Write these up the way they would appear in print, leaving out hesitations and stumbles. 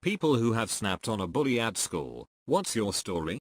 People who have snapped on a bully at school, what's your story?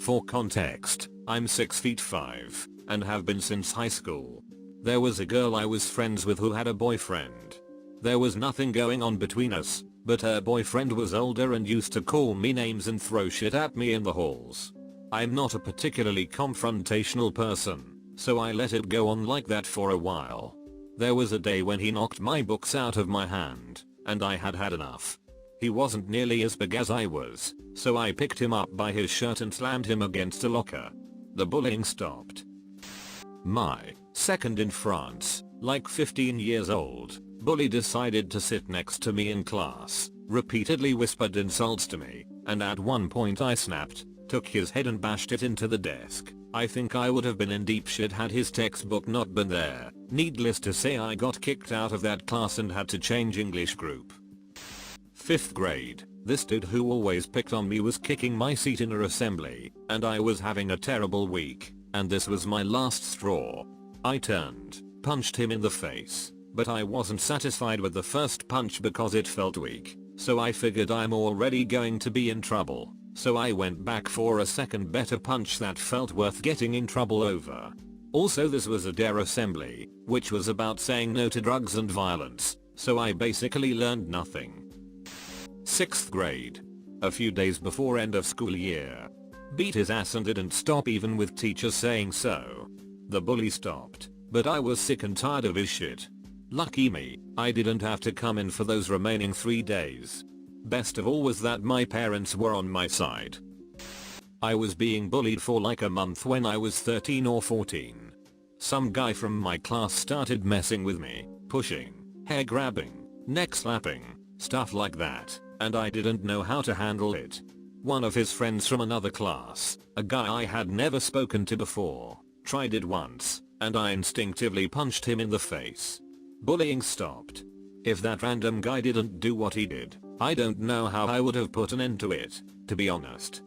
For context, I'm 6 feet 5 and have been since high school. There was a girl I was friends with who had a boyfriend. There was nothing going on between us, but her boyfriend was older and used to call me names and throw shit at me in the halls. I'm not a particularly confrontational person, so I let it go on like that for a while. There was a day when he knocked my books out of my hand, and I had had enough. He wasn't nearly as big as I was, so I picked him up by his shirt and slammed him against a locker. The bullying stopped. My second in France, like 15 years old, bully decided to sit next to me in class, repeatedly whispered insults to me, and at one point I snapped, took his head and bashed it into the desk. I think I would have been in deep shit had his textbook not been there. Needless to say, I got kicked out of that class and had to change English group. 5th grade, this dude who always picked on me was kicking my seat in a assembly, and I was having a terrible week, and this was my last straw. I turned, punched him in the face, but I wasn't satisfied with the first punch because it felt weak, so I figured I'm already going to be in trouble, so I went back for a second better punch that felt worth getting in trouble over. Also, this was a dare assembly, which was about saying no to drugs and violence, so I basically learned nothing. 6th grade. A few days before end of school year. Beat his ass and didn't stop even with teachers saying so. The bully stopped, but I was sick and tired of his shit. Lucky me, I didn't have to come in for those remaining 3 days. Best of all was that my parents were on my side. I was being bullied for like a month when I was 13 or 14. Some guy from my class started messing with me, pushing, hair grabbing, neck slapping, stuff like that, and I didn't know how to handle it. One of his friends from another class, a guy I had never spoken to before, tried it once, and I instinctively punched him in the face. Bullying stopped. If that random guy didn't do what he did, I don't know how I would have put an end to it, to be honest.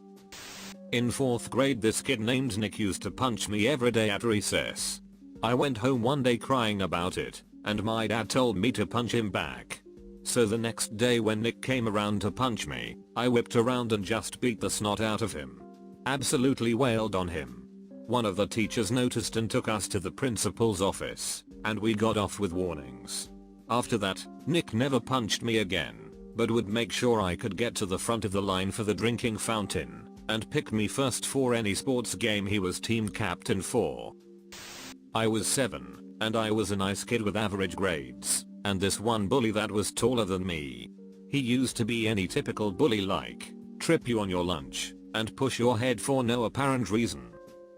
In 4th grade, this kid named Nick used to punch me every day at recess. I went home one day crying about it, and my dad told me to punch him back. So the next day when Nick came around to punch me, I whipped around and just beat the snot out of him. Absolutely wailed on him. One of the teachers noticed and took us to the principal's office, and we got off with warnings. After that, Nick never punched me again, but would make sure I could get to the front of the line for the drinking fountain, and pick me first for any sports game he was team captain for. I was 7, and I was a nice kid with average grades, and this one bully that was taller than me. He used to be any typical bully, like trip you on your lunch, and push your head for no apparent reason.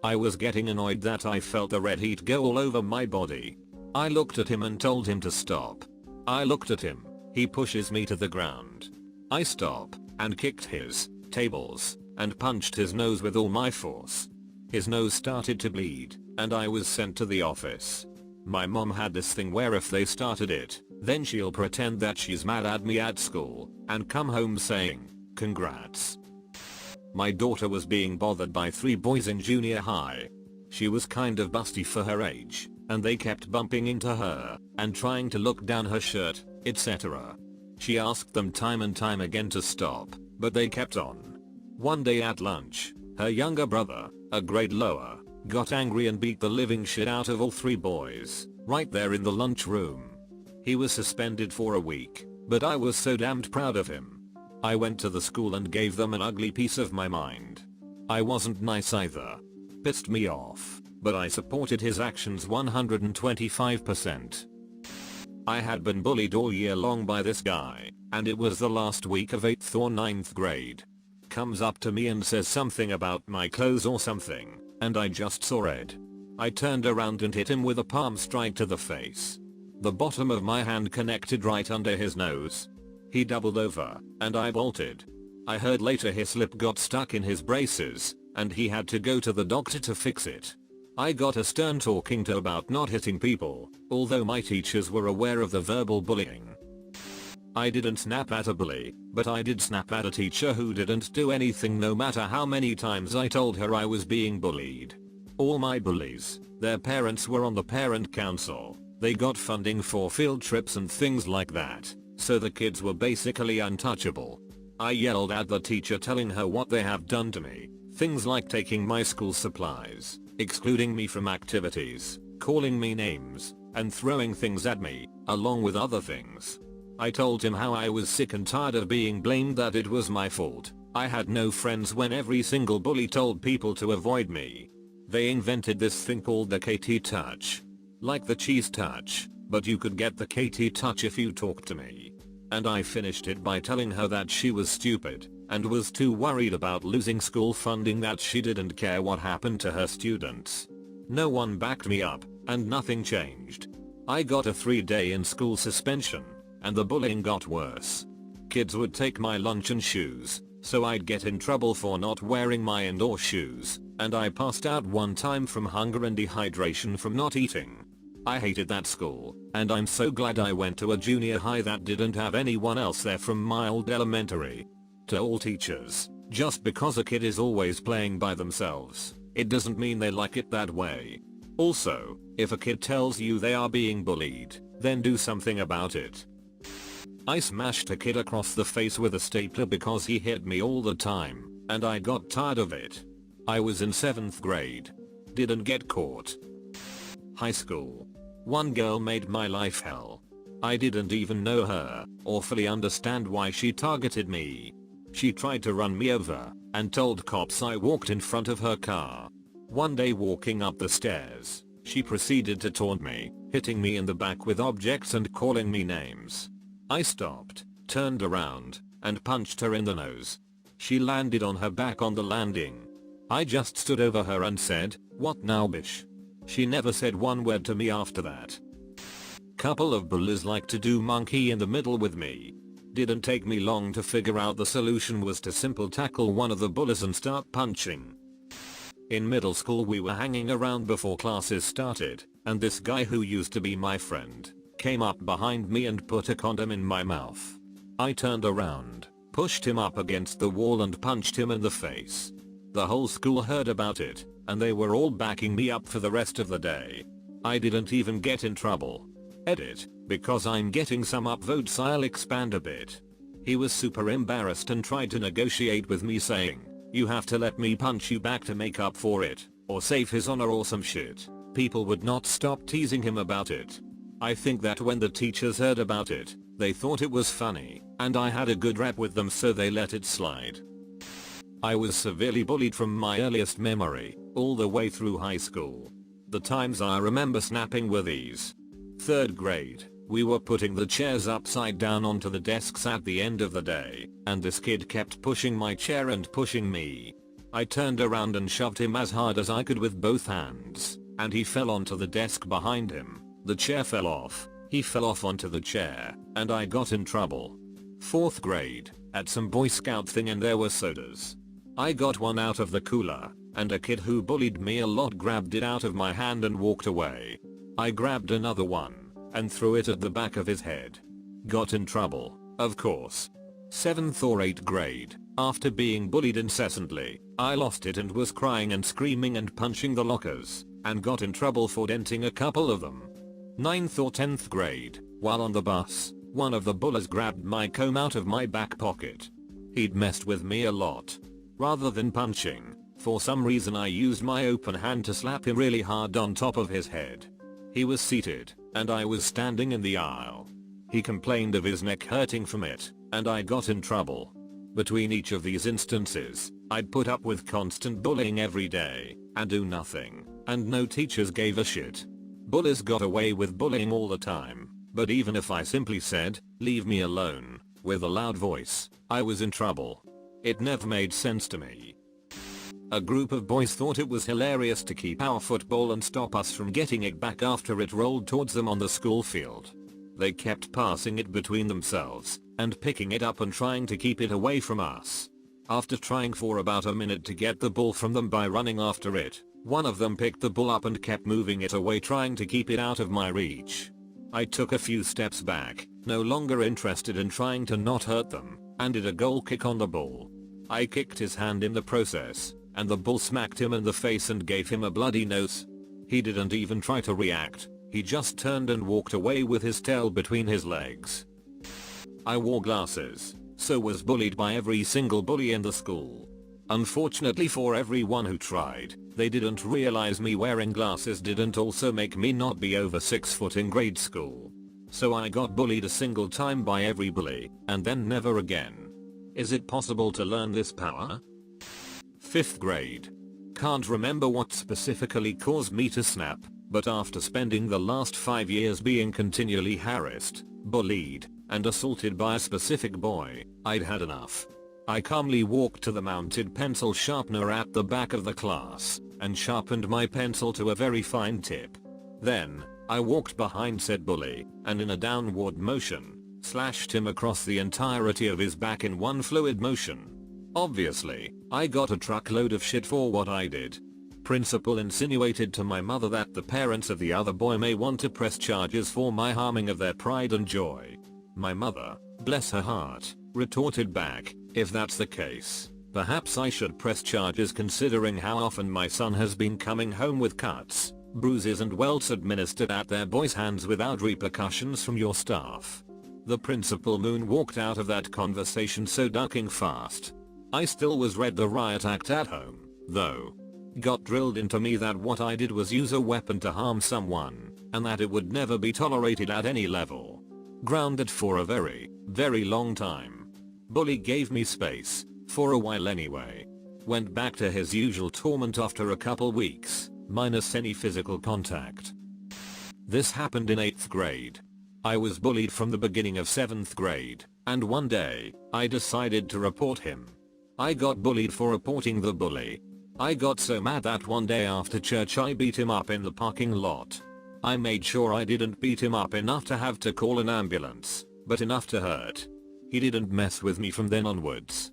I was getting annoyed that I felt the red heat go all over my body. I looked at him and told him to stop. I looked at him, he pushes me to the ground. I stop, and kicked his tables, and punched his nose with all my force. His nose started to bleed, and I was sent to the office. My mom had this thing where if they started it, then she'll pretend that she's mad at me at school, and come home saying, "Congrats." My daughter was being bothered by 3 boys in junior high. She was kind of busty for her age, and they kept bumping into her, and trying to look down her shirt, etc. She asked them time and time again to stop, but they kept on. One day at lunch, her younger brother, a grade lower, got angry and beat the living shit out of all 3 boys, right there in the lunchroom. He was suspended for a week, but I was so damned proud of him. I went to the school and gave them an ugly piece of my mind. I wasn't nice either. Pissed me off, but I supported his actions 125%. I had been bullied all year long by this guy, and it was the last week of 8th or 9th grade. Comes up to me and says something about my clothes or something, and I just saw red. I turned around and hit him with a palm strike to the face. The bottom of my hand connected right under his nose. He doubled over, and I bolted. I heard later his lip got stuck in his braces, and he had to go to the doctor to fix it. I got a stern talking to about not hitting people, although my teachers were aware of the verbal bullying. I didn't snap at a bully, but I did snap at a teacher who didn't do anything no matter how many times I told her I was being bullied. All my bullies, their parents were on the parent council. They got funding for field trips and things like that. So the kids were basically untouchable. I yelled at the teacher telling her what they have done to me. Things like taking my school supplies, excluding me from activities, calling me names, and throwing things at me, along with other things. I told him how I was sick and tired of being blamed, that it was my fault. I had no friends when every single bully told people to avoid me. They invented this thing called the KT touch. Like the cheese touch, but you could get the KT touch if you talked to me. And I finished it by telling her that she was stupid and was too worried about losing school funding that she didn't care what happened to her students. No one backed me up, and nothing changed. I got a 3-day in-school suspension, and the bullying got worse. Kids would take my lunch and shoes, so I'd get in trouble for not wearing my indoor shoes, and I passed out one time from hunger and dehydration from not eating. I hated that school, and I'm so glad I went to a junior high that didn't have anyone else there from my old elementary. To all teachers, just because a kid is always playing by themselves, it doesn't mean they like it that way. Also, if a kid tells you they are being bullied, then do something about it. I smashed a kid across the face with a stapler because he hit me all the time, and I got tired of it. I was in 7th grade. Didn't get caught. High school. One girl made my life hell. I didn't even know her, or fully understand why she targeted me. She tried to run me over, and told cops I walked in front of her car. One day walking up the stairs, she proceeded to taunt me, hitting me in the back with objects and calling me names. I stopped, turned around, and punched her in the nose. She landed on her back on the landing. I just stood over her and said, "What now, bish?" She never said one word to me after that. Couple of bullies like to do monkey in the middle with me. Didn't take me long to figure out the solution was to simple tackle one of the bullies and start punching. In middle school we were hanging around before classes started, and this guy who used to be my friend came up behind me and put a condom in my mouth. I turned around, pushed him up against the wall and punched him in the face. The whole school heard about it, and they were all backing me up for the rest of the day. I didn't even get in trouble. Edit, because I'm getting some upvotes I'll expand a bit. He was super embarrassed and tried to negotiate with me saying, "You have to let me punch you back to make up for it, or save his honor or some shit." People would not stop teasing him about it. I think that when the teachers heard about it, they thought it was funny, and I had a good rep with them so they let it slide. I was severely bullied from my earliest memory, all the way through high school. The times I remember snapping were these. 3rd grade, we were putting the chairs upside down onto the desks at the end of the day, and this kid kept pushing my chair and pushing me. I turned around and shoved him as hard as I could with both hands, and he fell onto the desk behind him. The chair fell off, he fell off onto the chair, and I got in trouble. 4th grade, at some Boy Scout thing and there were sodas. I got one out of the cooler, and a kid who bullied me a lot grabbed it out of my hand and walked away. I grabbed another one, and threw it at the back of his head. Got in trouble, of course. 7th or 8th grade, after being bullied incessantly, I lost it and was crying and screaming and punching the lockers, and got in trouble for denting a couple of them. 9th or 10th grade, while on the bus, one of the bullies grabbed my comb out of my back pocket. He'd messed with me a lot. Rather than punching, for some reason I used my open hand to slap him really hard on top of his head. He was seated, and I was standing in the aisle. He complained of his neck hurting from it, and I got in trouble. Between each of these instances, I'd put up with constant bullying every day, and do nothing, and no teachers gave a shit. Bullies got away with bullying all the time, but even if I simply said, "Leave me alone," with a loud voice, I was in trouble. It never made sense to me. A group of boys thought it was hilarious to keep our football and stop us from getting it back after it rolled towards them on the school field. They kept passing it between themselves, and picking it up and trying to keep it away from us. After trying for about a minute to get the ball from them by running after it, one of them picked the ball up and kept moving it away trying to keep it out of my reach. I took a few steps back, no longer interested in trying to not hurt them, and did a goal kick on the ball. I kicked his hand in the process, and the ball smacked him in the face and gave him a bloody nose. He didn't even try to react, he just turned and walked away with his tail between his legs. I wore glasses, so was bullied by every single bully in the school. Unfortunately for everyone who tried, they didn't realize me wearing glasses didn't also make me not be over 6 foot in grade school. So I got bullied a single time by every bully, and then never again. Is it possible to learn this power? 5th grade. Can't remember what specifically caused me to snap, but after spending the last 5 years being continually harassed, bullied, and assaulted by a specific boy, I'd had enough. I calmly walked to the mounted pencil sharpener at the back of the class, and sharpened my pencil to a very fine tip. Then, I walked behind said bully, and in a downward motion, slashed him across the entirety of his back in one fluid motion. Obviously, I got a truckload of shit for what I did. Principal insinuated to my mother that the parents of the other boy may want to press charges for my harming of their pride and joy. My mother, bless her heart, retorted back, if that's the case, perhaps I should press charges considering how often my son has been coming home with cuts, bruises and welts administered at their boys' hands without repercussions from your staff. The principal moonwalked out of that conversation so ducking fast. I still was read the riot act at home, though. Got drilled into me that what I did was use a weapon to harm someone, and that it would never be tolerated at any level. Grounded for a very, very long time. Bully gave me space, for a while anyway. Went back to his usual torment after a couple weeks, minus any physical contact. This happened in 8th grade. I was bullied from the beginning of 7th grade, and one day, I decided to report him. I got bullied for reporting the bully. I got so mad that one day after church I beat him up in the parking lot. I made sure I didn't beat him up enough to have to call an ambulance, but enough to hurt. He didn't mess with me from then onwards.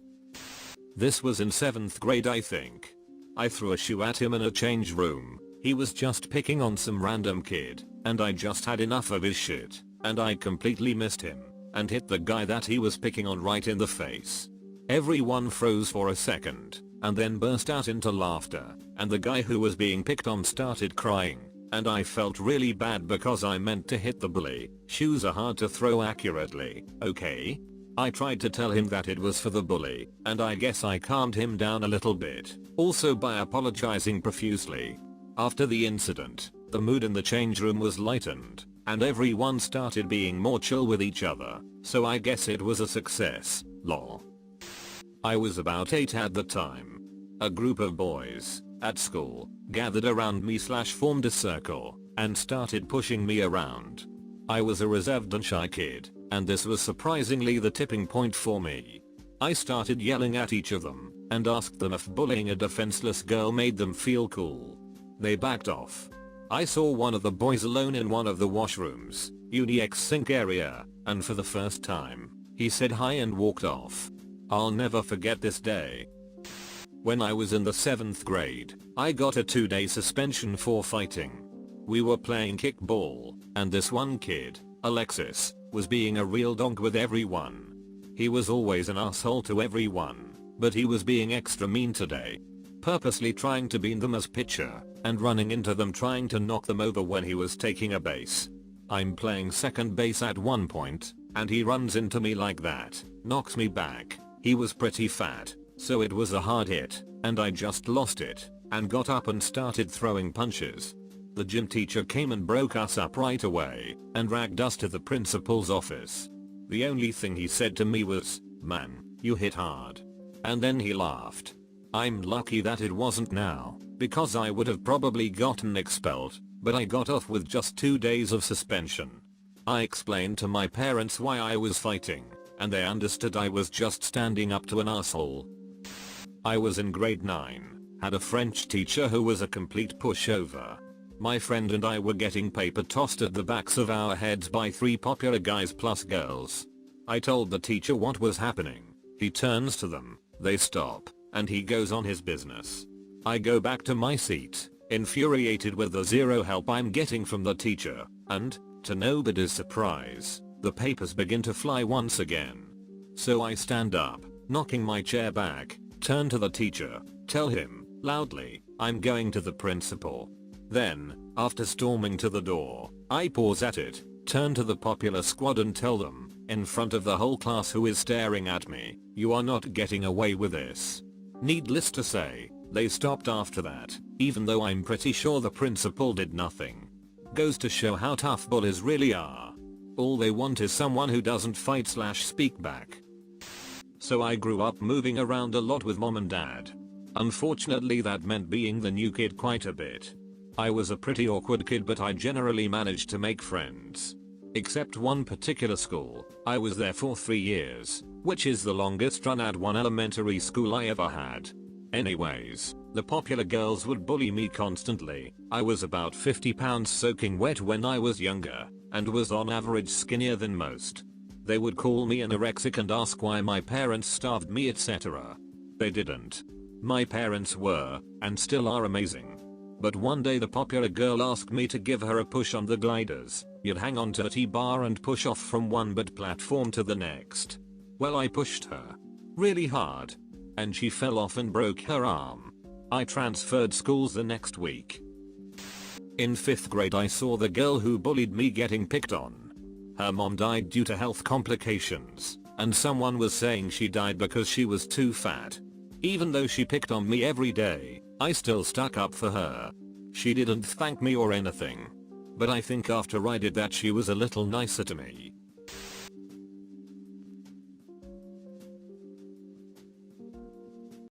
This was in 7th grade I think. I threw a shoe at him in a change room. He was just picking on some random kid, and I just had enough of his shit, and I completely missed him, and hit the guy that he was picking on right in the face. Everyone froze for a second, and then burst out into laughter, and the guy who was being picked on started crying, and I felt really bad because I meant to hit the bully. Shoes are hard to throw accurately, okay? I tried to tell him that it was for the bully, and I guess I calmed him down a little bit, also by apologizing profusely. After the incident, the mood in the change room was lightened, and everyone started being more chill with each other, so I guess it was a success, lol. I was about 8 at the time. A group of boys, at school, gathered around me / formed a circle, and started pushing me around. I was a reserved and shy kid, and this was surprisingly the tipping point for me. I started yelling at each of them, and asked them if bullying a defenseless girl made them feel cool. They backed off. I saw one of the boys alone in one of the washrooms, Uni-X sink area, and for the first time, he said hi and walked off. I'll never forget this day. When I was in the 7th grade, I got a 2-day suspension for fighting. We were playing kickball, and this one kid, Alexis, was being a real dog with everyone. He was always an asshole to everyone, but he was being extra mean today. Purposely trying to bean them as pitcher, and running into them trying to knock them over when he was taking a base. I'm playing second base at one point, and he runs into me like that, knocks me back. He was pretty fat, so it was a hard hit, and I just lost it, and got up and started throwing punches. The gym teacher came and broke us up right away, and dragged us to the principal's office. The only thing he said to me was, "Man, you hit hard." And then he laughed. I'm lucky that it wasn't now, because I would have probably gotten expelled, but I got off with just 2 days of suspension. I explained to my parents why I was fighting, and they understood I was just standing up to an asshole. I was in grade 9, had a French teacher who was a complete pushover. My friend and I were getting paper tossed at the backs of our heads by 3 popular guys plus girls. I told the teacher what was happening. He turns to them, they stop, and he goes on his business. I go back to my seat, infuriated with the zero help I'm getting from the teacher, and, to nobody's surprise, the papers begin to fly once again. So I stand up, knocking my chair back, turn to the teacher, tell him, loudly, I'm going to the principal. Then, after storming to the door, I pause at it, turn to the popular squad and tell them, in front of the whole class who is staring at me. You are not getting away with this. Needless to say, they stopped after that, even though I'm pretty sure the principal did nothing. Goes to show how tough bullies really are. All they want is someone who doesn't fight/speak back. So I grew up moving around a lot with mom and dad. Unfortunately that meant being the new kid quite a bit. I was a pretty awkward kid, but I generally managed to make friends. Except one particular school. I was there for 3 years, which is the longest run at one elementary school I ever had. Anyways, the popular girls would bully me constantly. I was about 50 pounds soaking wet when I was younger, and was on average skinnier than most. They would call me anorexic and ask why my parents starved me, etc. They didn't. My parents were, and still are, amazing. But one day the popular girl asked me to give her a push on the gliders. You'd hang on to a T-bar and push off from one but platform to the next. Well, I pushed her really hard, and she fell off and broke her arm. I transferred schools the next week. In 5th grade I saw the girl who bullied me getting picked on. Her mom died due to health complications, and someone was saying she died because she was too fat. Even though she picked on me every day, I still stuck up for her. She didn't thank me or anything. But I think after I did that she was a little nicer to me.